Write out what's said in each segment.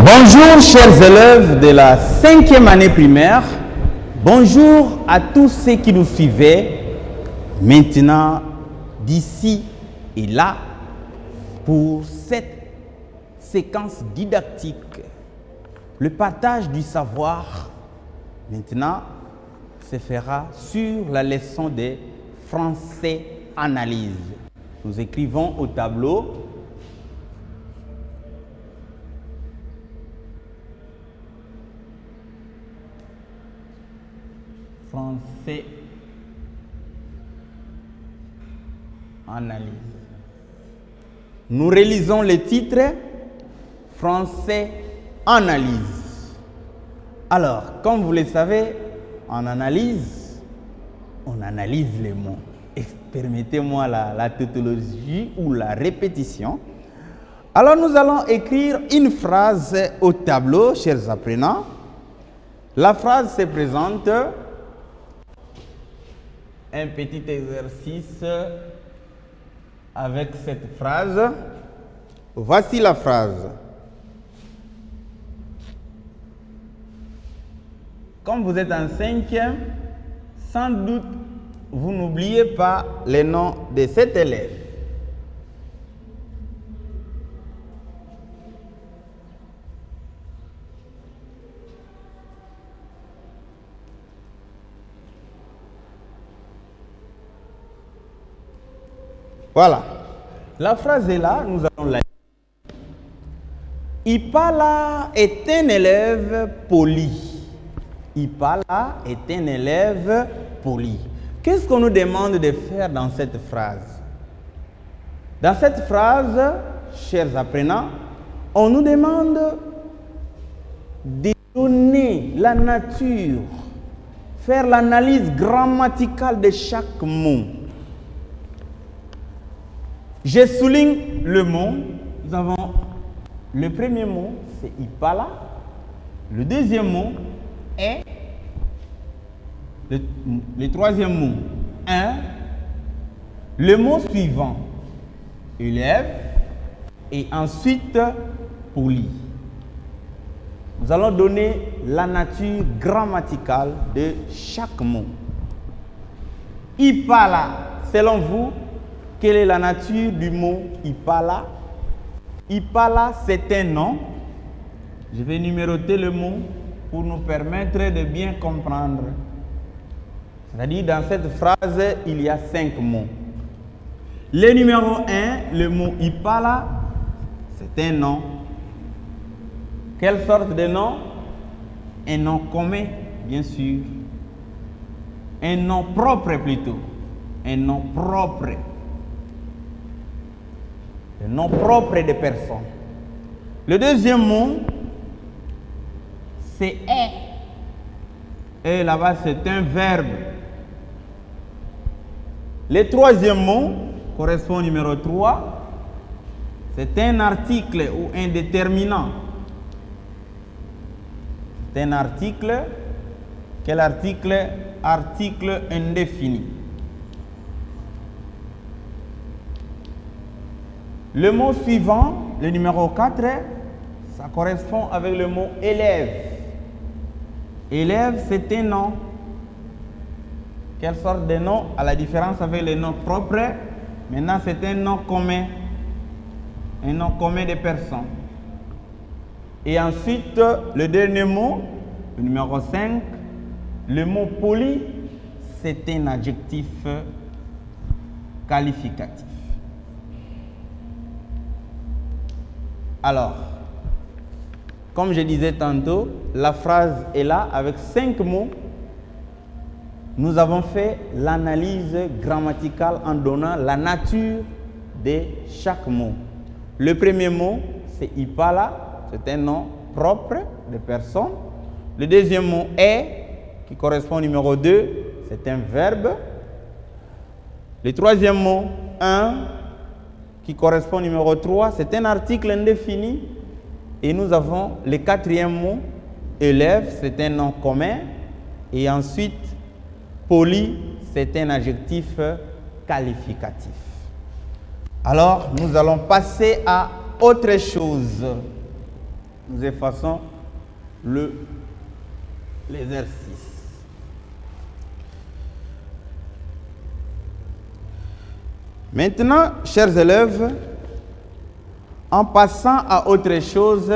Bonjour chers élèves de la 5e année primaire, bonjour à tous ceux qui nous suivaient maintenant d'ici et là pour cette séquence didactique, le partage du savoir maintenant se fera sur la leçon de français analyse. Nous écrivons au tableau français analyse. Nous relisons le titre français analyse. Alors, comme vous le savez, en analyse, on analyse les mots. Et permettez-moi la tautologie ou la répétition. Alors, nous allons écrire une phrase au tableau, chers apprenants. La phrase se présente. Un petit exercice avec cette phrase. Voici la phrase. Comme vous êtes en 5e, sans doute, vous n'oubliez pas les noms de cet élève. Voilà. La phrase est là, nous allons la lire. Ipala est un élève poli. Ipala est un élève poli. Qu'est-ce qu'on nous demande de faire dans cette phrase? Dans cette phrase, chers apprenants, on nous demande de donner la nature, faire l'analyse grammaticale de chaque mot. Je souligne le mot. Nous avons le premier mot, c'est Ipala. Le deuxième mot est. Le troisième mot, un. Le mot suivant, élève. Et ensuite, poli. Nous allons donner la nature grammaticale de chaque mot. Ipala, selon vous, quelle est la nature du mot Ipala? Ipala, c'est un nom. Je vais numéroter le mot pour nous permettre de bien comprendre. C'est-à-dire, dans cette phrase, il y a 5 mots. Le numéro 1, le mot Ipala, c'est un nom. Quelle sorte de nom? Un nom commun, bien sûr. Un nom propre plutôt. Un nom propre. Le nom propre des personnes. Le deuxième mot, c'est est. Et là-bas, c'est un verbe. Le troisième mot, correspond au numéro 3, c'est un article ou un déterminant. C'est un article. Quel article? Article indéfini. Le mot suivant, le numéro 4, ça correspond avec le mot élève. Élève, c'est un nom. Quelle sorte de nom? À la différence avec les noms propres, maintenant c'est un nom commun. Un nom commun des personnes. Et ensuite, le dernier mot, le numéro 5, le mot poli, c'est un adjectif qualificatif. Alors, comme je disais tantôt, la phrase est là avec 5 mots. Nous avons fait l'analyse grammaticale en donnant la nature de chaque mot. Le premier mot, c'est Ipala, c'est un nom propre de personne. Le deuxième mot est, qui correspond au numéro 2, c'est un verbe. Le troisième mot, un, qui correspond au numéro 3, c'est un article indéfini. Et nous avons le quatrième mot, élève, c'est un nom commun. Et ensuite, poli, c'est un adjectif qualificatif. Alors, nous allons passer à autre chose. Nous effaçons l'exercice. Maintenant, chers élèves, en passant à autre chose,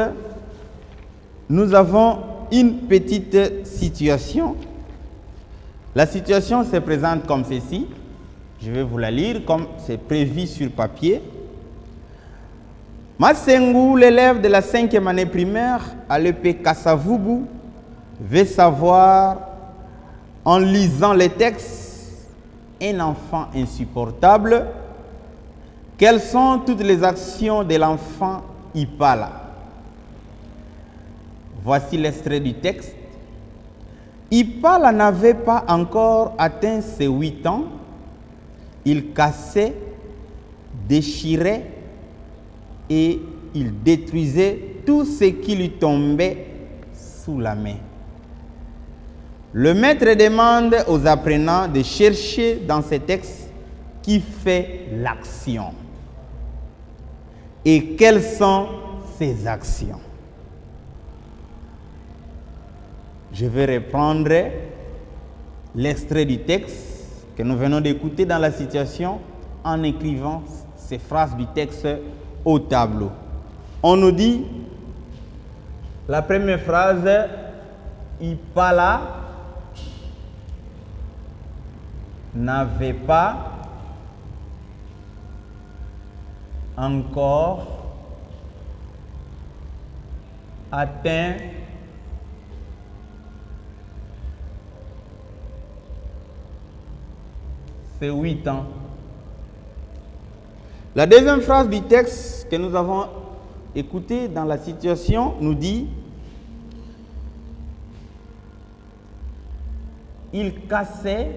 nous avons une petite situation. La situation se présente comme ceci. Je vais vous la lire comme c'est prévu sur papier. Masengu, l'élève de la 5e année primaire à l'EP Kassavubu, veut savoir, en lisant les textes, un enfant insupportable, quelles sont toutes les actions de l'enfant Ipala. Voici l'extrait du texte. Ipala n'avait pas encore atteint ses 8 ans. Il cassait, déchirait et il détruisait tout ce qui lui tombait sous la main. Le maître demande aux apprenants de chercher dans ces textes qui fait l'action. Et quelles sont ces actions? Je vais reprendre l'extrait du texte que nous venons d'écouter dans la situation en écrivant ces phrases du texte au tableau. On nous dit, la première phrase, Ipala n'avait pas encore atteint ses 8 ans. La deuxième phrase du texte que nous avons écouté dans la situation nous dit, il cassait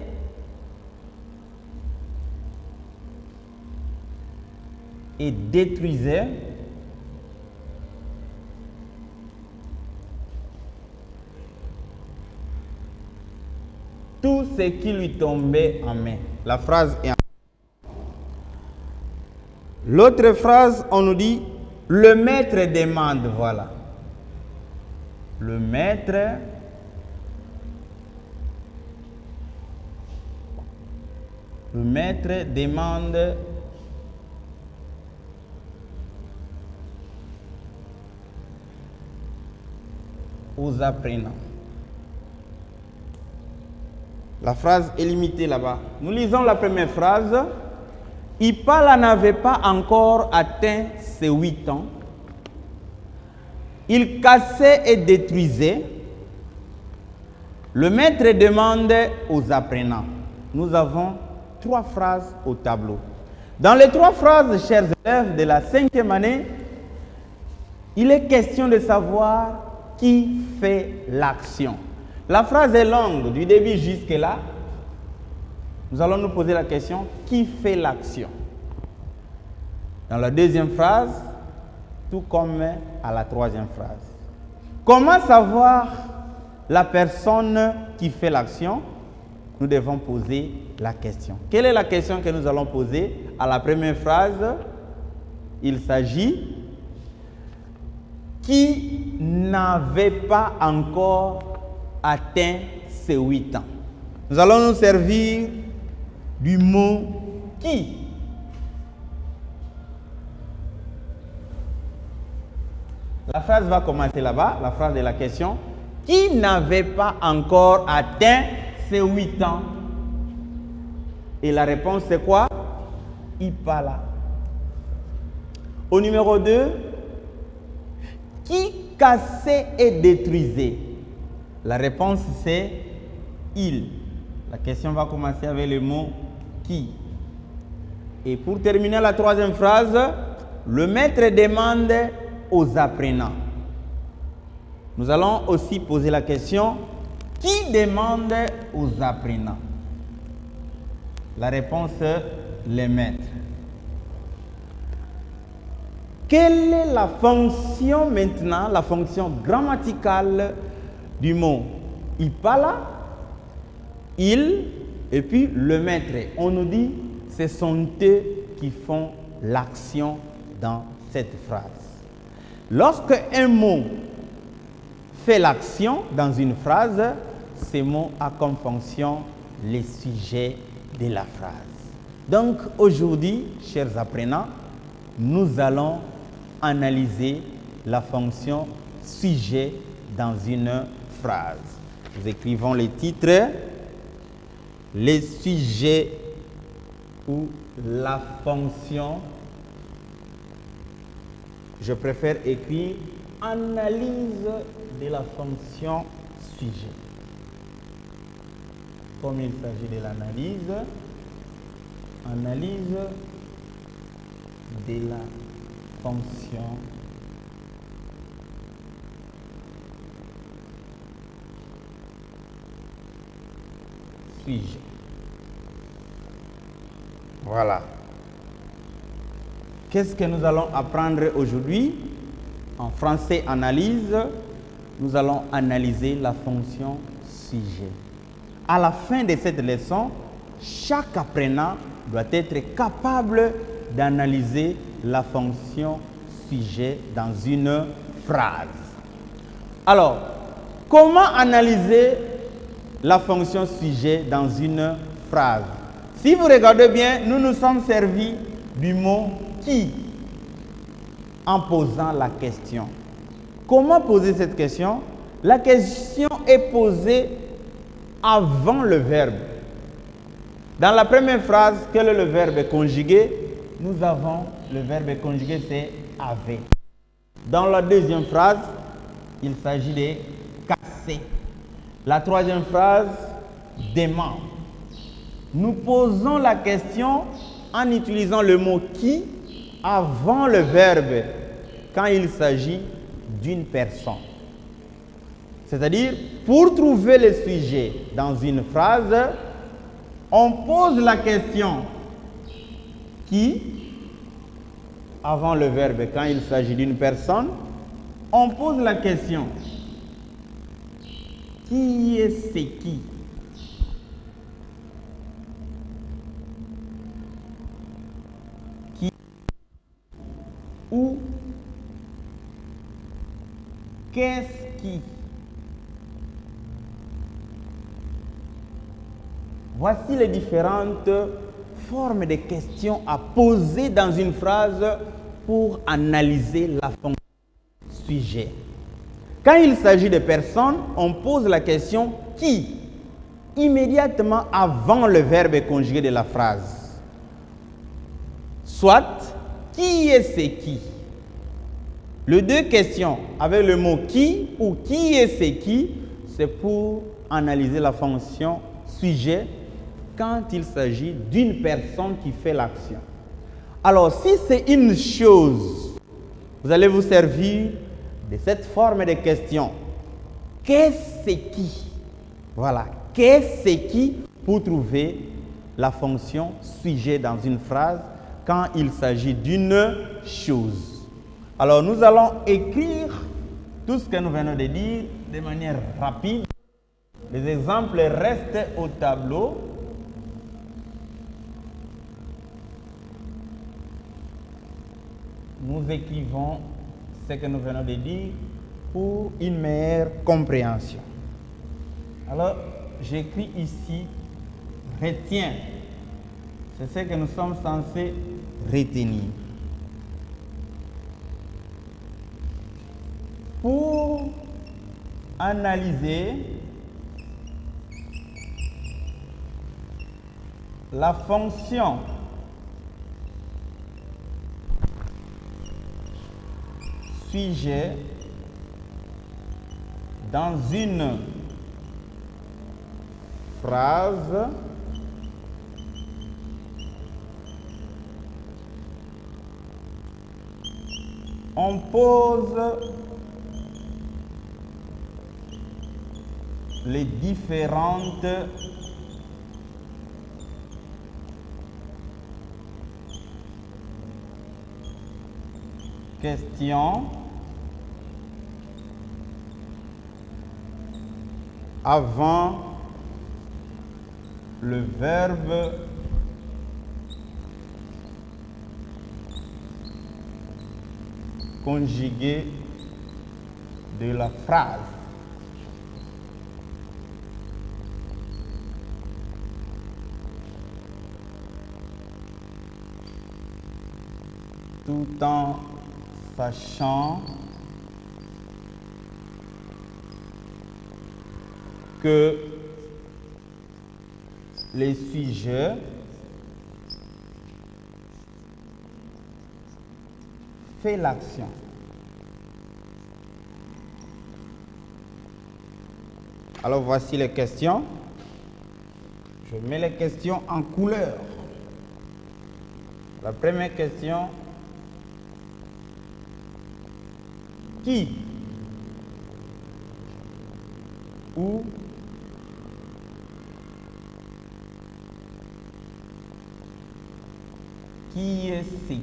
et détruisait tout ce qui lui tombait en main. La phrase est en... L'autre phrase, on nous dit, le maître demande, voilà. Le maître demande aux apprenants. La phrase est limitée là-bas. Nous lisons la première phrase. Ipala n'avait pas encore atteint ses 8 ans. Il cassait et détruisait. Le maître demande aux apprenants. Nous avons 3 phrases au tableau. Dans les 3 phrases, chers élèves de la 5e année, il est question de savoir qui fait l'action. La phrase est longue, du début jusque-là. Nous allons nous poser la question, qui fait l'action? Dans la deuxième phrase, tout comme à la troisième phrase. Comment savoir la personne qui fait l'action? Nous devons poser la question. Quelle est la question que nous allons poser à la première phrase? Il s'agit qui n'avait pas encore atteint ses 8 ans. Nous allons nous servir du mot qui. La phrase va commencer là-bas, la phrase de la question. Qui n'avait pas encore atteint ses 8 ans? Et la réponse c'est quoi? Ipala. Au numéro 2, qui cassait et détruisait? La réponse c'est il. La question va commencer avec le mot qui. Et pour terminer la troisième phrase, le maître demande aux apprenants. Nous allons aussi poser la question, qui demande aux apprenants? La réponse, les maîtres. Quelle est la fonction maintenant, la fonction grammaticale du mot Ipala, il et puis le maître? On nous dit ce sont eux qui font l'action dans cette phrase. Lorsque un mot fait l'action dans une phrase, ce mot a comme fonction les sujets de la phrase. Donc aujourd'hui, chers apprenants, nous allons analyser la fonction sujet dans une phrase. Nous écrivons les titres, les sujets ou la fonction. Je préfère écrire analyse de la fonction sujet. Comme il s'agit de l'analyse, analyse de la fonction sujet. Voilà. Qu'est-ce que nous allons apprendre aujourd'hui? En français, analyse, nous allons analyser la fonction sujet. À la fin de cette leçon, chaque apprenant doit être capable d'analyser la fonction sujet dans une phrase. Alors, comment analyser la fonction sujet dans une phrase? Si vous regardez bien, nous nous sommes servis du mot qui en posant la question. Comment poser cette question? La question est posée avant le verbe. Dans la première phrase, quel est le verbe conjugué? Nous avons le verbe conjugué, c'est avait. Dans la deuxième phrase, il s'agit de casser. La troisième phrase, dément. Nous posons la question en utilisant le mot qui avant le verbe quand il s'agit d'une personne. C'est-à-dire, pour trouver le sujet dans une phrase, on pose la question qui avant le verbe quand il s'agit d'une personne. On pose la question qui est ce qui? Qui ou qu'est-ce qui? Voici les différentes formes de questions à poser dans une phrase pour analyser la fonction sujet. Quand il s'agit de personnes, on pose la question qui immédiatement avant le verbe conjugué de la phrase. Soit qui est ce qui? Les deux questions avec le mot qui ou qui est ce qui, c'est pour analyser la fonction sujet quand il s'agit d'une personne qui fait l'action. Alors, si c'est une chose, vous allez vous servir de cette forme de question. Qu'est-ce qui? Voilà. Qu'est-ce qui pour trouver la fonction sujet dans une phrase quand il s'agit d'une chose. Alors, nous allons écrire tout ce que nous venons de dire de manière rapide. Les exemples restent au tableau. Nous écrivons ce que nous venons de dire pour une meilleure compréhension. Alors, j'écris ici « retiens ». C'est ce que nous sommes censés retenir. Pour analyser la fonction sujet dans une phrase, on pose les différentes questions avant le verbe conjugué de la phrase. Tout en sachant que les sujets font l'action. Alors voici les questions. Je mets les questions en couleur. La première question. Qui ou qui est c'est qui?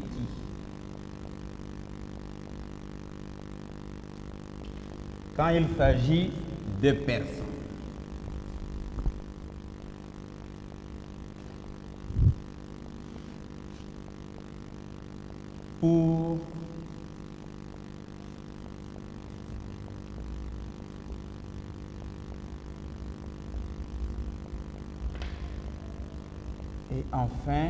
Quand il s'agit de personnes. Pour et enfin,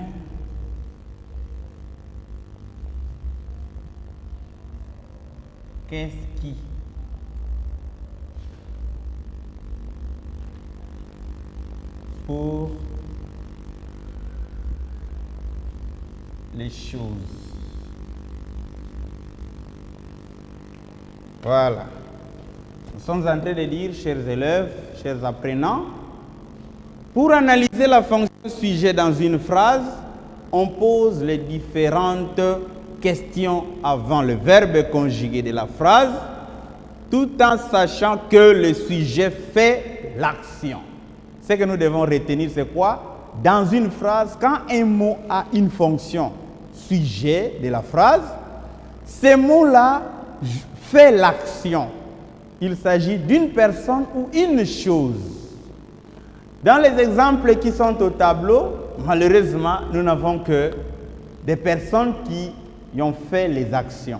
qu'est-ce qui? Pour les choses. Voilà. Nous sommes en train de dire, chers élèves, chers apprenants, pour analyser la fonction sujet dans une phrase, on pose les différentes questions avant le verbe conjugué de la phrase, tout en sachant que le sujet fait l'action. Ce que nous devons retenir, c'est quoi? Dans une phrase, quand un mot a une fonction sujet de la phrase, ce mot-là fait l'action. Il s'agit d'une personne ou une chose. Dans les exemples qui sont au tableau, malheureusement, nous n'avons que des personnes qui ont fait les actions.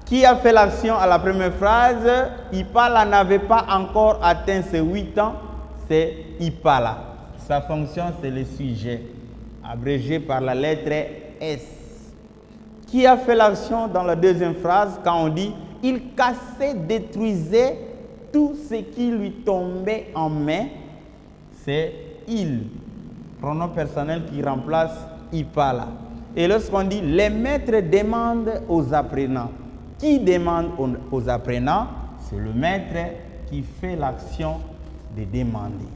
Qui a fait l'action à la première phrase? Ipala n'avait pas encore atteint ses 8 ans, c'est Ipala. Sa fonction, c'est le sujet, abrégé par la lettre S. Qui a fait l'action dans la deuxième phrase quand on dit « Il cassait, détruisait tout ce qui lui tombait en main », c'est « il », pronom personnel qui remplace « Ipala ». Et lorsqu'on dit « les maîtres demandent aux apprenants », qui demande aux apprenants? C'est le maître qui fait l'action de demander.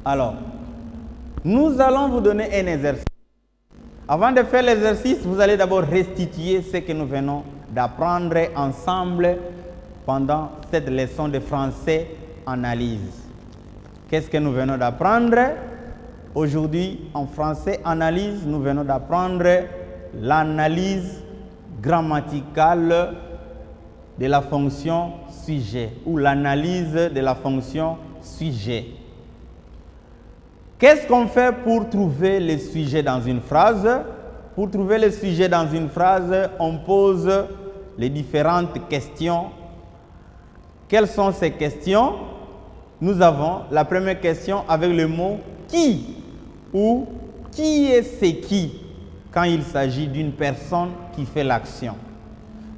Alors, nous allons vous donner un exercice. Avant de faire l'exercice, vous allez d'abord restituer ce que nous venons d'apprendre ensemble pendant cette leçon de français analyse. Qu'est-ce que nous venons d'apprendre? Aujourd'hui, en français analyse, nous venons d'apprendre l'analyse grammaticale de la fonction sujet ou l'analyse de la fonction sujet. Qu'est-ce qu'on fait pour trouver le sujet dans une phrase? Pour trouver le sujet dans une phrase, on pose les différentes questions. Quelles sont ces questions? Nous avons la première question avec le mot « qui » ou « qui est c'est qui » quand il s'agit d'une personne qui fait l'action.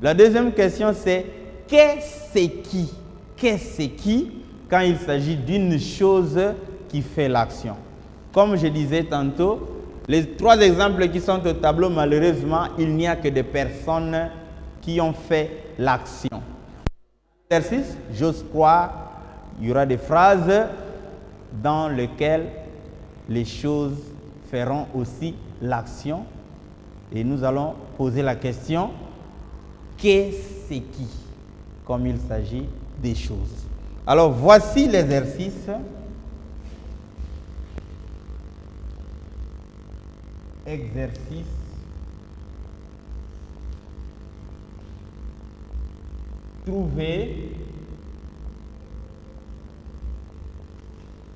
La deuxième question, c'est « qu'est-ce c'est qui » Qu'est-ce c'est qui quand il s'agit d'une chose qui fait l'action. Comme je disais tantôt, les trois exemples qui sont au tableau, malheureusement, il n'y a que des personnes qui ont fait l'action. Exercice, j'ose croire, il y aura des phrases dans lesquelles les choses feront aussi l'action. Et nous allons poser la question, qu'est-ce qui? Comme il s'agit des choses. Alors, voici l'exercice. Exercice. Trouver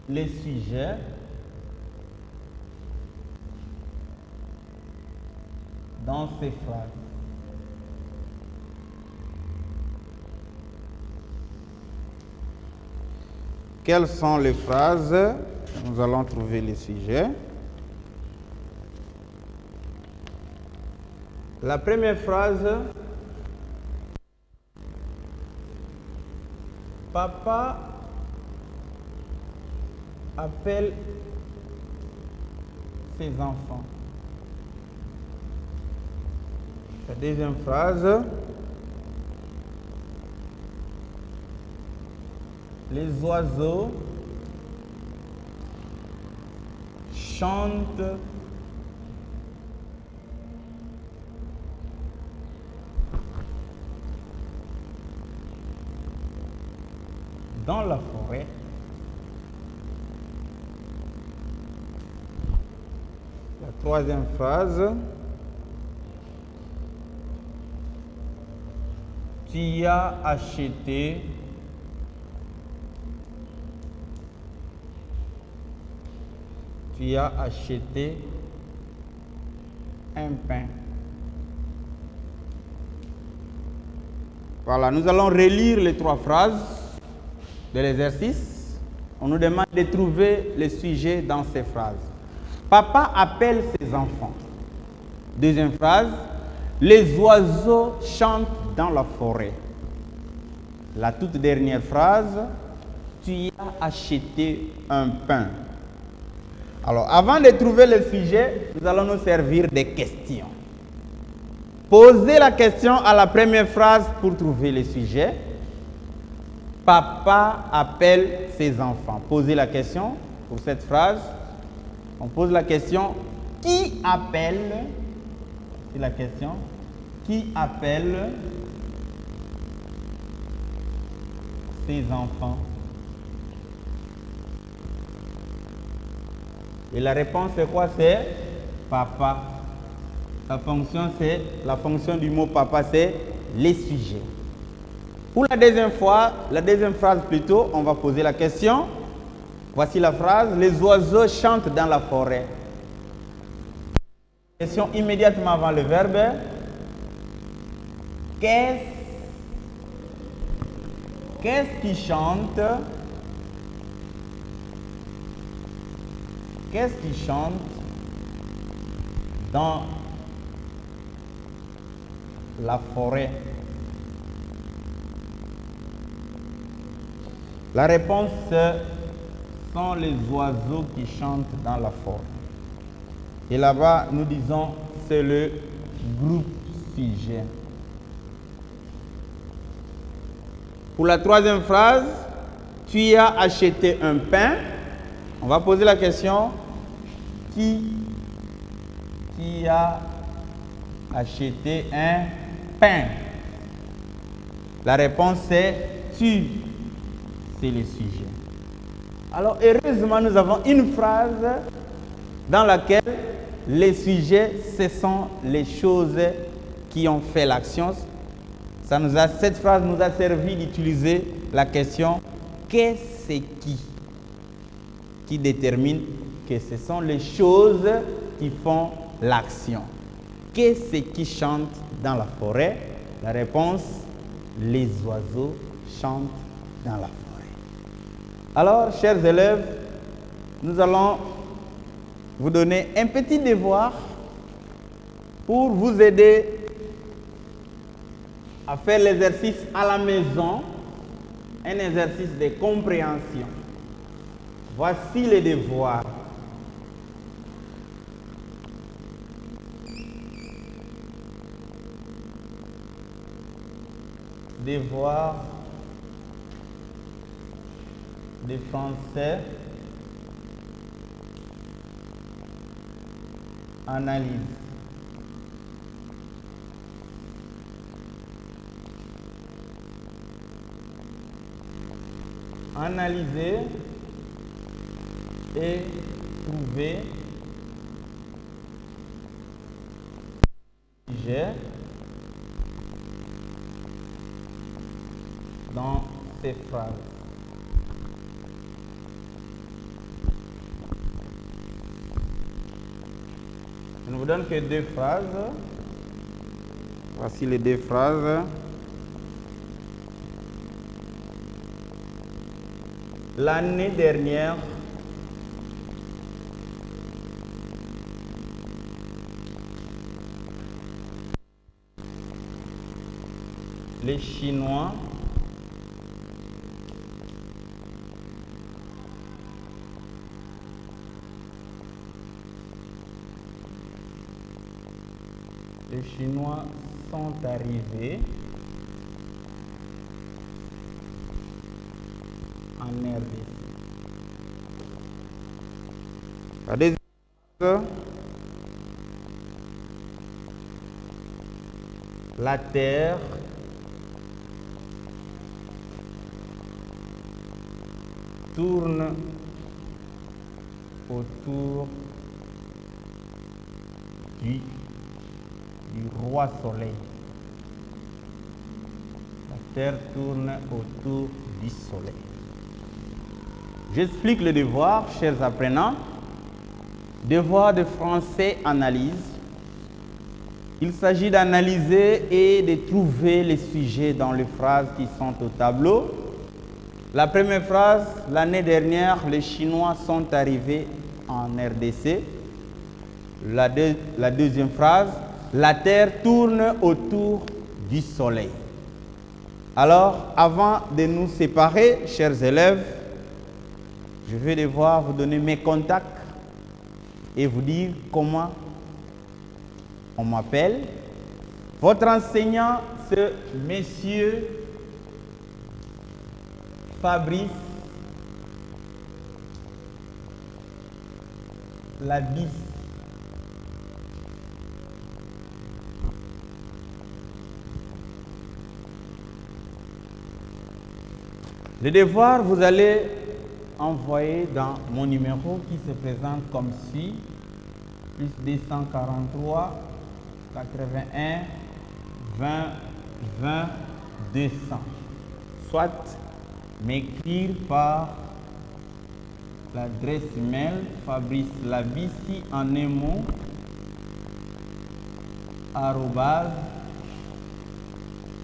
les sujets dans ces phrases. Quelles sont les phrases? Nous allons trouver les sujets. La première phrase, papa appelle ses enfants. La deuxième phrase, les oiseaux chantent dans la forêt. La troisième phrase, tu as acheté un pain. Voilà, nous allons relire les trois phrases de l'exercice. On nous demande de trouver le sujet dans ces phrases. Papa appelle ses enfants. Deuxième phrase, les oiseaux chantent dans la forêt. La toute dernière phrase, tu as acheté un pain. Alors, avant de trouver le sujet, nous allons nous servir des questions. Posez la question à la première phrase pour trouver le sujet. Papa appelle ses enfants. Posez la question pour cette phrase. On pose la question, qui appelle? C'est la question. Qui appelle ses enfants? Et la réponse c'est quoi? C'est papa. La fonction du mot papa, c'est les sujets. Pour la deuxième phrase plutôt, on va poser la question. Voici la phrase, les oiseaux chantent dans la forêt. Question immédiatement avant le verbe. Qu'est-ce qui chante? Qu'est-ce qui chante dans la forêt? La réponse sont les oiseaux qui chantent dans la forêt. Et là-bas, nous disons, c'est le groupe sujet. Pour la troisième phrase, tu as acheté un pain. On va poser la question, qui a acheté un pain? La réponse c'est tu. C'est le sujet. Alors, heureusement, nous avons une phrase dans laquelle les sujets, ce sont les choses qui ont fait l'action. Cette phrase nous a servi d'utiliser la question qu'est-ce qui détermine que ce sont les choses qui font l'action. Qu'est-ce qui chante dans la forêt? La réponse, les oiseaux chantent dans la forêt. Alors, chers élèves, nous allons vous donner un petit devoir pour vous aider à faire l'exercice à la maison, un exercice de compréhension. Voici les devoirs. Devoir de français, analyse. Analyser et trouver sujet dans ces phrases. Je ne vous donne que deux phrases. Voici les deux phrases. l'année dernière, les Chinois sont arrivés en RDC. La deuxième phrase, la Terre tourne autour du roi soleil. La Terre tourne autour du soleil. J'explique le devoir, chers apprenants. Devoir de français analyse. Il s'agit d'analyser et de trouver les sujets dans les phrases qui sont au tableau. La première phrase, l'année dernière, les Chinois sont arrivés en RDC. La deuxième phrase, la Terre tourne autour du Soleil. Alors, avant de nous séparer, chers élèves, je vais devoir vous donner mes contacts et vous dire comment on m'appelle. Votre enseignant, c'est Monsieur Fabrice Labis. Le devoir, vous allez envoyer dans mon numéro qui se présente comme suit, plus 243 81 20 20 200. Soit m'écrire par l'adresse email Fabrice Labissi en un mot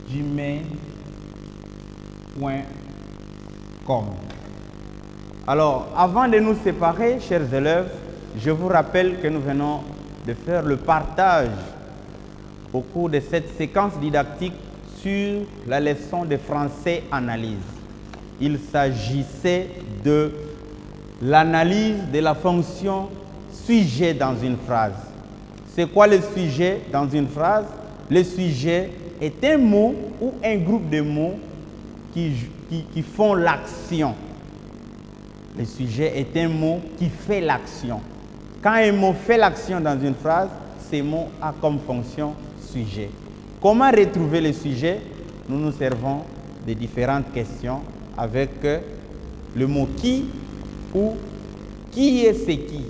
@gmail.com. Alors, avant de nous séparer, chers élèves, je vous rappelle que nous venons de faire le partage au cours de cette séquence didactique sur la leçon de français analyse. Il s'agissait de l'analyse de la fonction sujet dans une phrase. C'est quoi le sujet dans une phrase? Le sujet est un mot ou un groupe de mots qui font l'action. Le sujet est un mot qui fait l'action. Quand un mot fait l'action dans une phrase, ce mot a comme fonction sujet. Comment retrouver le sujet? Nous nous servons de différentes questions avec le mot qui ou qui est ce qui.